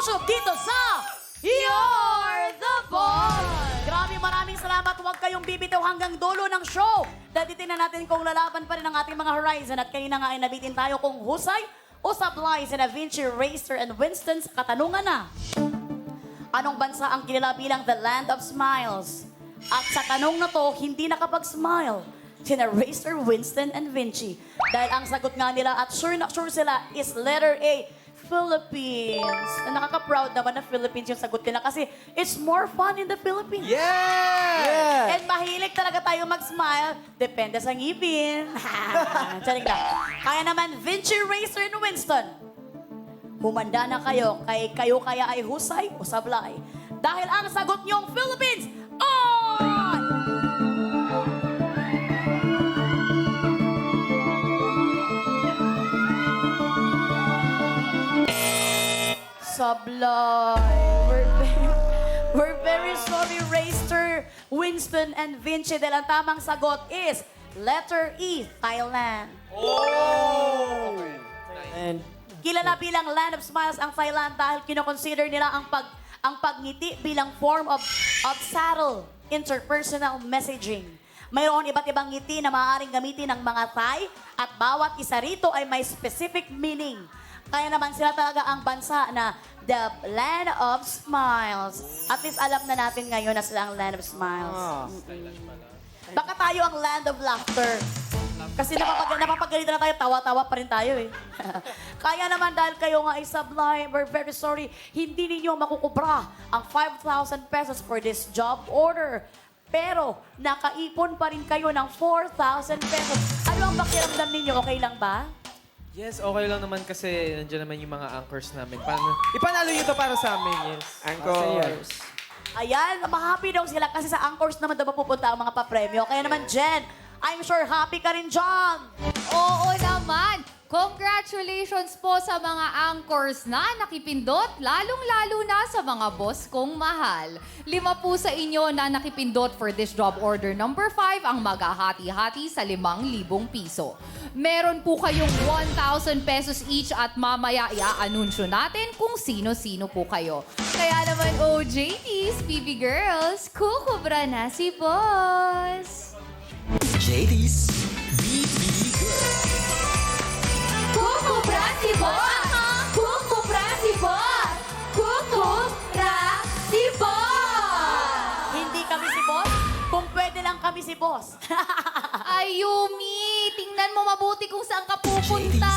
Susob dito sa You're the Boss! Grabe, maraming salamat. Huwag kayong bibitaw hanggang dulo ng show. Dahil titignan natin kung lalaban pa rin ang ating mga horizon. At kanina nga ay nabitin tayo kung husay o sablay si Da Vinci, Racer, and Winston sa katanungan na. Anong bansa ang kilala bilang the Land of Smiles? At sa tanong na to, hindi nakapag-smile sina Racer, Winston, and Vinci. Dahil ang sagot nga nila at sure na sure sila is letter A, Philippines. Nakaka-proud naman na Philippines yung sagot nila kasi it's more fun in the Philippines. Yeah! And mahilig talaga tayo mag-smile. Depende sa ngipin. Charing lang. Kaya naman, Vinci, Racer, and Winston. Humanda na kayo, kayo kaya ay husay o sablay. Dahil ang sagot niyong Philippines, on! Sablay. We're very sorry, Racer, Winston, and Vinci. Dahil ang tamang sagot is letter E, Thailand. And Kilala bilang Land of Smiles ang Thailand dahil kinoconsider nila ang pagngiti bilang form of subtle interpersonal messaging. Mayroon iba't ibang ngiti na maaaring gamitin ng mga Thai at bawat isa rito ay may specific meaning. Kaya naman sila talaga ang bansa na the Land of Smiles. At least alam na natin ngayon na sila ang Land of Smiles. Baka tayo ang Land of Laughter. Kasi napapagalitan na tayo, tawa-tawa pa rin tayo eh. Kaya naman dahil kayo nga ay sablay, we're very sorry, hindi ninyo makukubra ang 5,000 pesos for this job order. Pero nakaipon pa rin kayo ng 4,000 pesos. Ano ang pakiramdam ninyo? Okay lang ba? Yes, okay lang naman kasi nandiyan naman yung mga anchors namin. Ipanalo nyo to para sa amin, yes. Anchors. Ayan, mahappy daw sila kasi sa Anchors naman daw mapupunta ang mga papremyo. Kaya naman, Jen, I'm sure happy ka rin dyan. Oo naman! Congratulations po sa mga anchors na nakipindot, lalong-lalo na sa mga boss kong mahal. 5 po sa inyo na nakipindot for this job order number 5 ang maghahati-hati sa 5,000 piso. Meron po kayong 1,000 pesos each at mamaya i-anunsyo natin kung sino-sino po kayo. Kaya naman, OJTs, PB Girls, kukubra na si boss! JD's BB Girl. Kukubra si boss! Kukubra si boss! Kukubra si boss! Hindi kami si boss, kung pwede lang kami si boss. Ay, Yumi! Tingnan mo mabuti kung saan ka pupunta!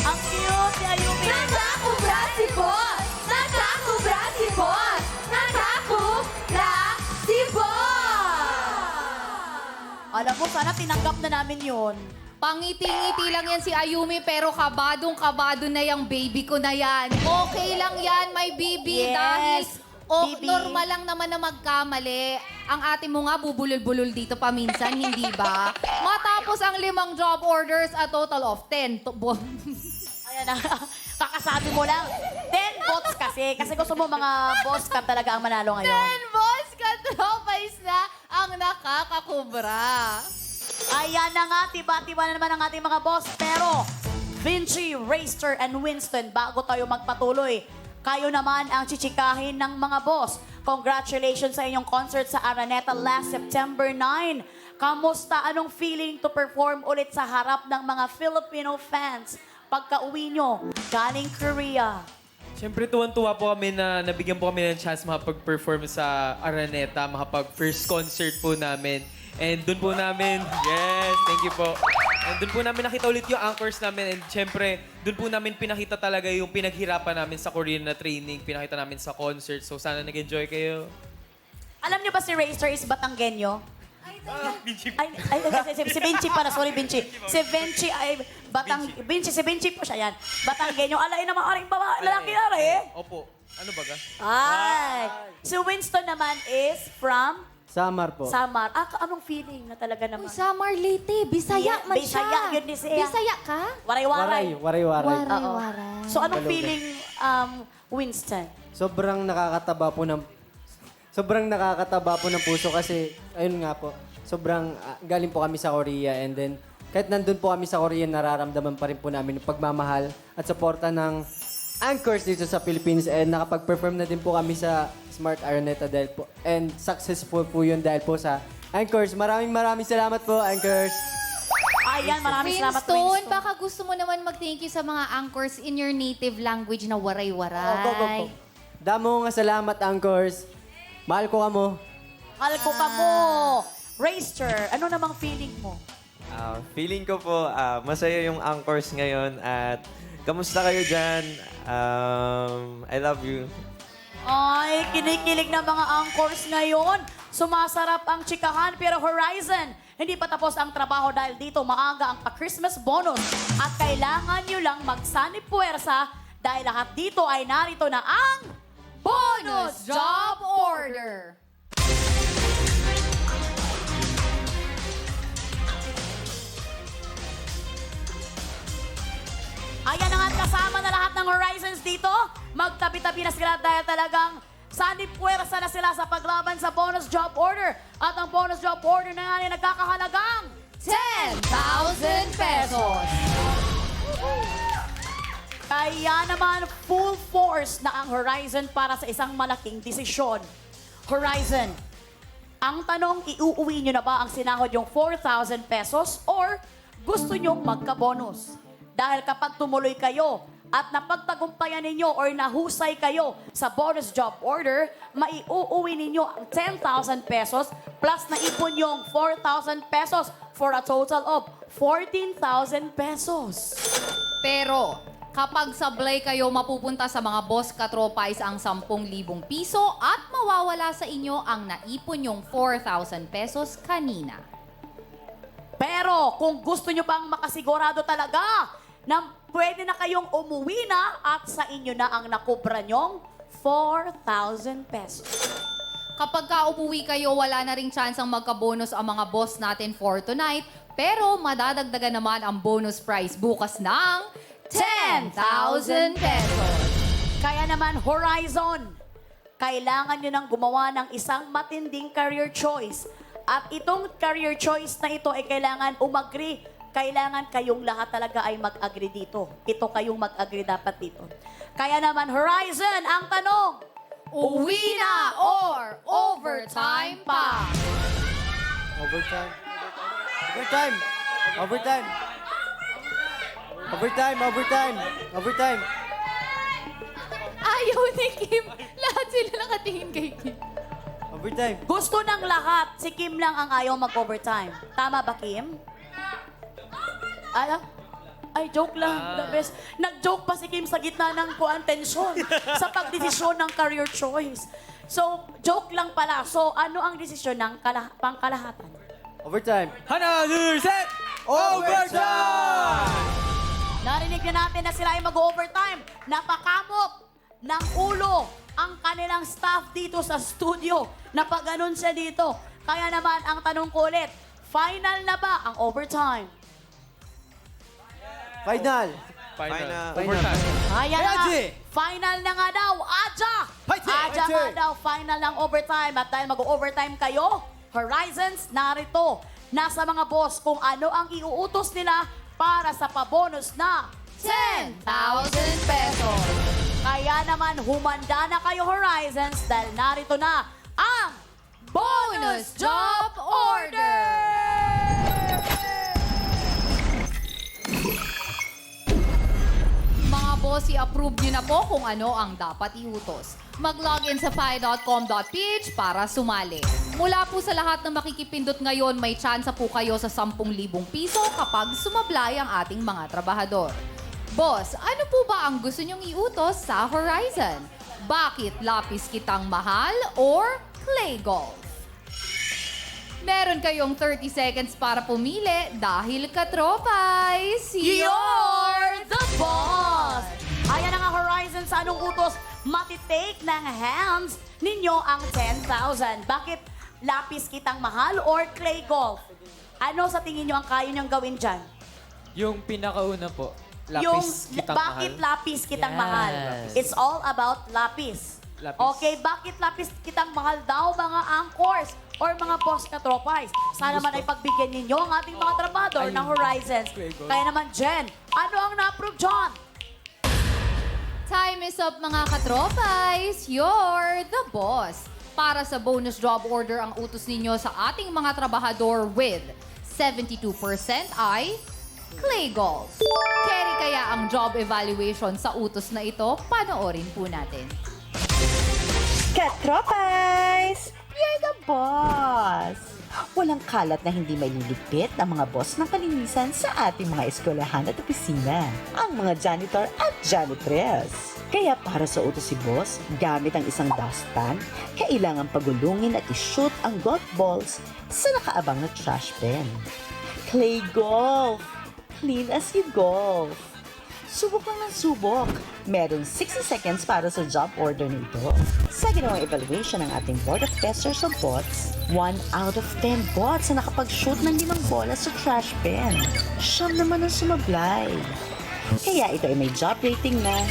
Ang cute ni Ayumi. Nakakubra si boss! Nakakubra si boss! Nakakubra si boss! Alam mo, sana tinanggap na namin yun. Pangiti-ngiti lang yan si Ayumi pero kabadong-kabado na yung baby ko na yan. Okay lang yan, my baby. Yes, Dahil baby. normal lang naman na magkamali. Ang ate mo nga bubulol-bulol dito paminsan, hindi ba? Matapos ang 5 job orders, a total of 10. Ayan na, kakasabi mo lang. 10 votes kasi. Kasi gusto mo mga boss cam talaga ang manalo ngayon. 10 boss ka, tropais na ang nakakakubra. Ayan na nga, tiba-tiba na naman ang ating mga boss. Pero, Vinci, Racer, and Winston, bago tayo magpatuloy, kayo naman ang chichikahin ng mga boss. Congratulations sa inyong concert sa Araneta last September 9. Kamusta? Anong feeling to perform ulit sa harap ng mga Filipino fans pagka-uwi nyo galing Korea? Siyempre, tuwan-tuwa po kami na nabigyan po kami ng chance makapag-perform sa Araneta, makapag-first concert po namin. And doon po namin, yes, thank you po. And doon po namin nakita ulit yung anchors namin. And siyempre, doon po namin pinakita talaga yung pinaghirapan namin sa Korean na training. Pinakita namin sa concert. So sana nag-enjoy kayo. Alam niyo ba si Racer is Batanggenyo? Si Vinci pala, sorry Vinci. Si Vinci ay si Vinci po siya yan. Batanggenyo, alay naman aring babae, lalaki na rin. Opo. Ano ba ga? Ay. Si Winston naman is from Samar po. Samar. Anong feeling na talaga Uy, naman? Samar Leyte, Bisaya Yeah, man siya. Bisaya, yun din siya. Bisaya ka? Waray-waray. Waray-waray. Oo. Waray-waray. So anong Balugan. feeling, Winston? Sobrang nakakataba po ng puso kasi, ayun nga po, sobrang galing po kami sa Korea and then kahit nandun po kami sa Korea, nararamdaman pa rin po namin yung pagmamahal at suporta ng anchors dito sa Philippines and nakapag-perform na din po kami sa Smart Araneta dahil po. And successful po yun dahil po sa anchors. Maraming salamat po, anchors. Ayan, maraming salamat, Winston, Winston. baka gusto mo naman mag-thank you sa mga anchors in your native language na waray-waray. Go. Damo nga salamat, anchors. Mahal ko kamo. Mahal ko ka mo. Racer, ano namang feeling mo? Feeling ko po, masaya yung anchors ngayon at kamusta kayo dyan? I love you. Ay, kinikilig na mga anchors ngayon. Sumasarap ang chikahan pero Horizon, hindi pa tapos ang trabaho dahil dito maaga ang pa-Christmas bonus. At kailangan nyo lang magsanib puwersa dahil lahat dito ay narito na ang Bonus Job Order! Ayan na nga at kasama na lahat ng Horizons dito. Magtabi-tabi na sila dahil talagang sanib puwersa na sila sa paglaban sa bonus job order. At ang bonus job order na nga ay nagkakahalagang 10,000 pesos! kaya naman full force na ang Horizon para sa isang malaking desisyon. Horizon, ang tanong, iuuwi nyo na ba ang sinahod yung 4,000 pesos or gusto nyong magka-bonus? Dahil kapag tumuloy kayo at napagtagumpayan ninyo or nahusay kayo sa bonus job order, maiuuwi ninyo ang 10,000 pesos plus na ipon yung 4,000 pesos for a total of 14,000 pesos. Pero, kapag sablay kayo, mapupunta sa mga boss katropais ang 10,000 piso at mawawala sa inyo ang naipon yung 4,000 pesos kanina. Pero kung gusto nyo pang makasigurado talaga na pwede na kayong umuwi na at sa inyo na ang nakubra nyong 4,000 pesos. Kapag ka-umuwi kayo, wala na ring chance ang magka-bonus ang mga boss natin for tonight. Pero madadagdagan naman ang bonus prize bukas ng 10,000 pesos. Kaya naman, Horizon, kailangan nyo nang gumawa ng isang matinding career choice. At itong career choice na ito ay kailangan umagri. Kailangan kayong lahat talaga ay mag-agree dito. Ito kayong mag-agree dapat dito. Kaya naman, Horizon, ang tanong, Uwi na or overtime pa? Overtime. Overtime. Overtime. Overtime, overtime, overtime. Ayaw ni Kim. Lahat sila nakatingin kay Kim. Overtime. gusto ng lahat, si Kim lang ang ayaw mag-overtime. Tama ba, Kim? Ay, joke lang. The best. Nag-joke pa si Kim sa gitna ng tensyon sa pagdesisyon ng career choice. So, joke lang pala. So, ano ang desisyon ng pangkalahatan? Overtime. Hana, 2, set! Overtime! Narinig na natin na sila ay mag-overtime. Napakamot ng ulo ang kanilang staff dito sa studio. Napaganon siya dito. Kaya naman, ang tanong ko ulit, final na ba ang overtime? Final. Final. Overtime. Ayan na nga. Aji! Final na nga daw. Aja! Aji! Aja Aji! nga daw. Final ng overtime. At dahil mag-overtime kayo, Horizons, narito. Nasa mga boss kung ano ang iuutos nila para sa pabonus na 10,000 pesos. Kaya naman, humanda na kayo, Horizons, dahil narito na ang Bonus Job Order! Mga boss, i-approve nyo na po kung ano ang dapat iutos. Mag-login sa fi.com.ph para sumali. Mula po sa lahat ng makikipindot ngayon, may tsansa po kayo sa 10,000 piso kapag sumablay ang ating mga trabahador. Boss, ano po ba ang gusto nyong iutos sa Horizon? Bakit lapis kitang mahal or clay golf? Meron kayong 30 seconds para pumili dahil katropay, You're the boss! Ayan na nga, Horizons, sa anong utos, matitake ng hands ninyo ang 10,000. Bakit lapis kitang mahal or clay golf? Ano sa tingin nyo ang kaya nyong gawin dyan? Yung pinakauna po, Yung lapis kitang bakit mahal. lapis kitang Yes. mahal? It's all about lapis. Lapis. Okay, bakit lapis kitang mahal daw mga anchors or mga boss na tropais? Sana naman ay pagbigyan ninyo ang ating mga trabador ng Horizons. Kaya naman, Jen, ano ang na-approve, John? Time is up mga katropais. You're the boss. Para sa bonus job order ang utos ninyo sa ating mga trabahador with 72% ay Clay Golf. Carry kaya ang job evaluation sa utos na ito? Panoorin po natin. Katropais! You're the boss! Walang kalat na hindi may liligpit ang mga boss ng kalinisan sa ating mga eskwelahan at opisina. Ang mga janitor at janitress. Kaya para sa utos si boss, gamit ang isang dustpan, kailangan pagulungin at ishoot ang golf balls sa nakaabang na trash bin. Clay Golf! Clean as you golf! Subok lang ng subok. Meron 60 seconds para sa job order nito. Sa ginawang evaluation ng ating Board of Testers of Bots, 1 out of 10 bots na nakapag-shoot ng 5 bola sa trash bin. Siyam naman ang sumablay. Kaya ito ay may job rating na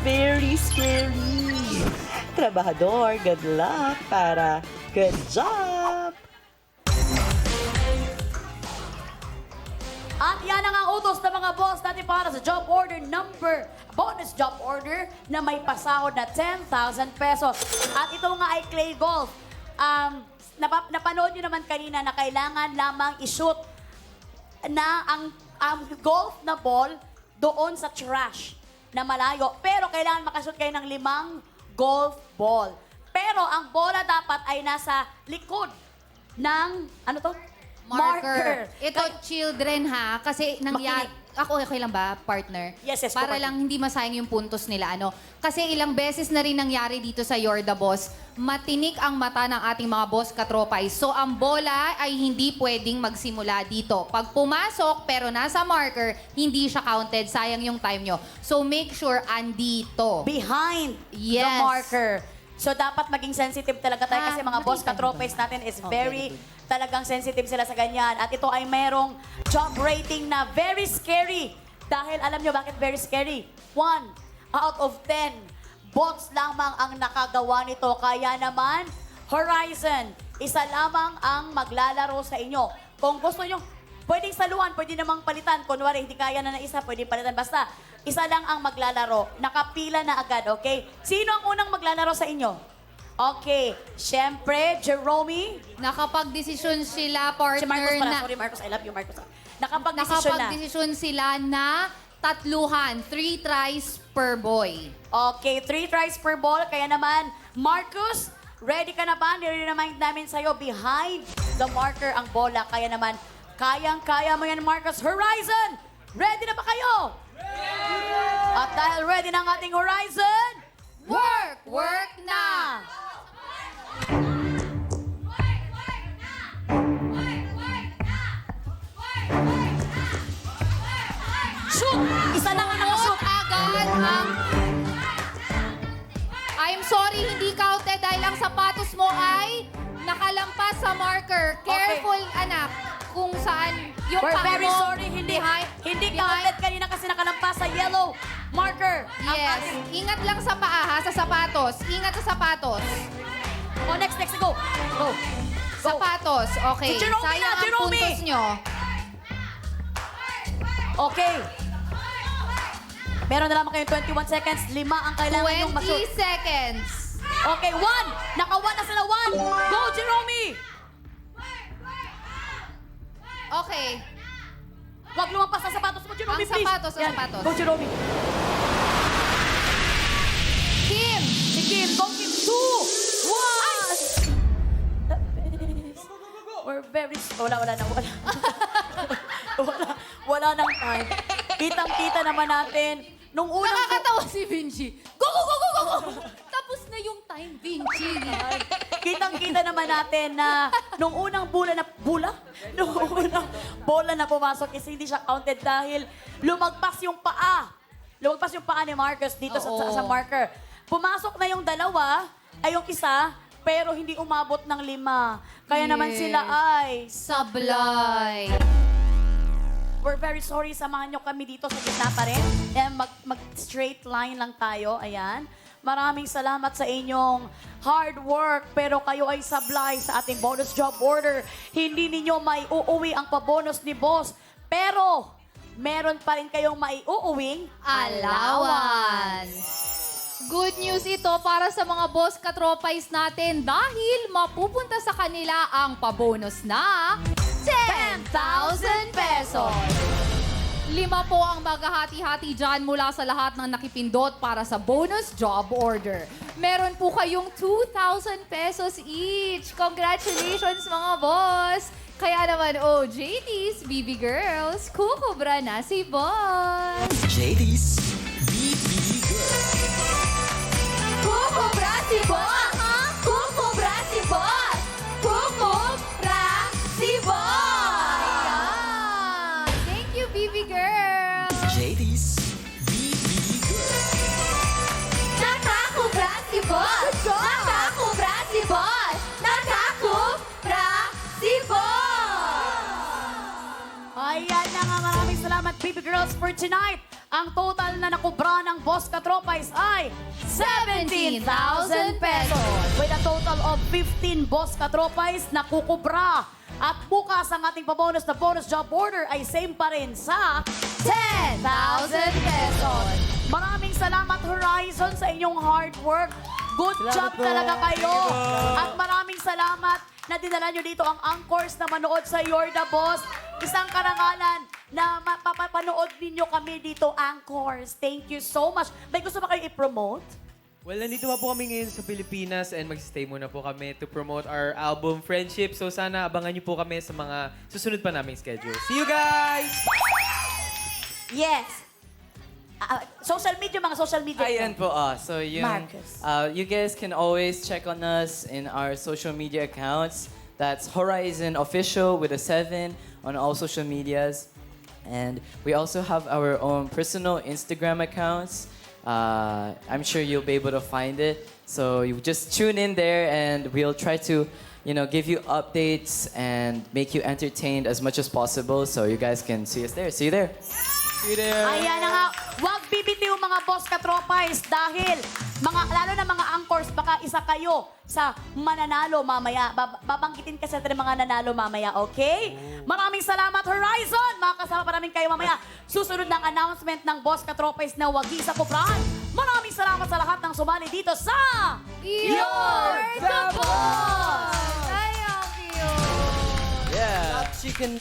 very scary. Trabahador, good luck para good job! At yan ang utos ng mga boss natin para sa job order bonus job order na may pasahod na 10,000 pesos. At ito nga ay Clay Golf. Napanood nyo naman kanina na kailangan lamang ishoot na ang golf na ball doon sa trash na malayo. Pero kailangan makashoot kayo ng 5 golf ball. Pero ang bola dapat ay nasa likod ng, ano to? Marker. Ito, children ha, kasi nangyari... Ako, okay lang ba, partner? Yes, yes, Para partner. lang hindi masayang yung puntos nila. Kasi ilang beses na rin nangyari dito sa You're the Boss, matinik ang mata ng ating mga boss katropay. So, ang bola ay hindi pwedeng magsimula dito. Pag pumasok, pero nasa marker, hindi siya counted. Sayang yung time nyo. So, make sure andito. Behind the Yes. marker. So, dapat maging sensitive talaga tayo kasi mga boss nakita katropes natin is very talagang sensitive sila sa ganyan. At ito ay merong job rating na very scary. Dahil alam nyo bakit very scary? 1 out of 10 bots lamang ang nakagawa nito. Kaya naman, Horizon, isa lamang ang maglalaro sa inyo. Kung gusto nyo, pwedeng saluhan, pwede namang palitan. Kunwari, hindi kaya na ng isa, pwede palitan. Basta, isa lang ang maglalaro. Nakapila na agad, okay? Sino ang unang maglalaro sa inyo? Okay, syempre, Jerome. Nakapag-desisyon sila, Si partner, Marcos pala. na... Sorry, Marcos. I love you, Marcos. Nakapag-desisyon na. Nakapag-desisyon sila na tatluhan, 3 tries per boy. Okay, 3 tries per ball. Kaya naman, Marcus, ready ka na ba? Nire-remind namin sa'yo, behind the marker ang bola. Kaya naman, kayang-kaya mo yan, Marcus. Horizon, ready na ba kayo? At dahil ready na ang ating Horizon, Work! Work na! shoot! Isa lang ang nakashoot. Agad ang... I'm sorry, hindi counted dahil ang sapatos mo ay nakalampas sa marker. Careful, anak, kung saan yung We're paa very mo sorry, hindi counted kanina kasi nakalampas sa yellow marker. Ang Yes. ating- Ingat lang sa paa, ha, sa sapatos. Ingat sa sapatos. Oh, next, go. Go. Sapatos, okay. Si Jerome Sayang na, ang Jerome! puntos nyo. Okay. Meron na lamang kayong 21 seconds. 5 ang kailangan yung 20 mashoot. seconds. Okay, 1. Naka-1 na sila, 1. Go, Jerome! Okay. Huwag lumampas sa sapatos mo, Jerome, Ang please. sapatos, ang Yan. sapatos. Go, Jerome. Kim! Si Kim, go, Kim. 2, 1. We're very... Wala na. Wala nang time. Kitang-kita naman natin. Nung unang... Nakakatawa si Vinci. Go, go, go, go, go, go! Tapos na yung time, Vinci. Kitang-kita naman natin na nung unang bola na pumasok is hindi siya counted dahil lumagpas yung paa. Lumagpas yung paa ni Marcus dito Oo. sa marker. Pumasok na yung dalawa, ay yung isa, pero hindi umabot ng 5. Kaya naman Yes. sila ay... Sablay. We're very sorry, samahan nyo kami dito sa gitna pa rin. And mag-straight line lang tayo, ayan. Maraming salamat sa inyong hard work, pero kayo ay sablay sa ating bonus job order. Hindi ninyo may uuwi ang pabonus ni boss. Pero, meron pa rin kayong maiuuwing allowance. Good news ito para sa mga boss katropais natin dahil mapupunta sa kanila ang pabonus na 10,000 pesos. 5 po ang maghahati-hati dyan mula sa lahat ng nakipindot para sa bonus job order. Meron po kayong 2,000 pesos each. Congratulations mga boss! Kaya naman, JDs, BB Girls, kukubra na si boss! JD's BB Girls. Kukubra si boss! Kukubra si boss! Kukubra si boss! Ayan! Thank you, BB Girls! JD's BB Girls. Nakakubra si boss! Nakakubra si boss! Nakakubra si boss! Ayan na nga, maraming salamat, baby girls, for tonight. Ang total na nakubra ng Boss Katropais ay 17,000 pesos. With a total of 15 Boss Katropais na kukubra. At bukas ang ating pabonus na bonus job order ay same pa rin sa 10,000 pesos. Maraming salamat, Horizon, sa inyong hard work. Good job po. talaga kayo. At maraming salamat na dinala nyo dito ang Anchors na manood sa You're the Boss. Isang karangalan na mapapanood ninyo kami dito, Anchors. Thank you so much. May gusto ba kayo i-promote? Well, nandito pa po kami ngayon sa Pilipinas and mag-stay muna po kami to promote our album Friendship. So sana abangan niyo po kami sa mga susunod pa naming schedule. See you guys! Yes. Social media, mga social media. Ayan po, so yun. Marcus. You guys can always check on us in our social media accounts. That's Horizon Official with a 7 on all social medias. And we also have our own personal Instagram accounts. I'm sure you'll be able to find it. So you just tune in there and we'll try to, give you updates and make you entertained as much as possible. So you guys can see us there. See you there. See you there. Ayan na nga, huwag bibitiw mga Boss Katropais dahil lalo na mga Anchors, baka isa kayo sa mananalo mamaya. Babanggitin kasi natin ang mga nanalo mamaya, okay? Maraming salamat, Horizon! Makakasama pa namin kayo mamaya. Susunod ng announcement ng Boss Katropais na wagi sa kuprahan. Maraming salamat sa lahat ng sumali dito sa You're the Boss! Ay, ang cute! Yeah. Chicken.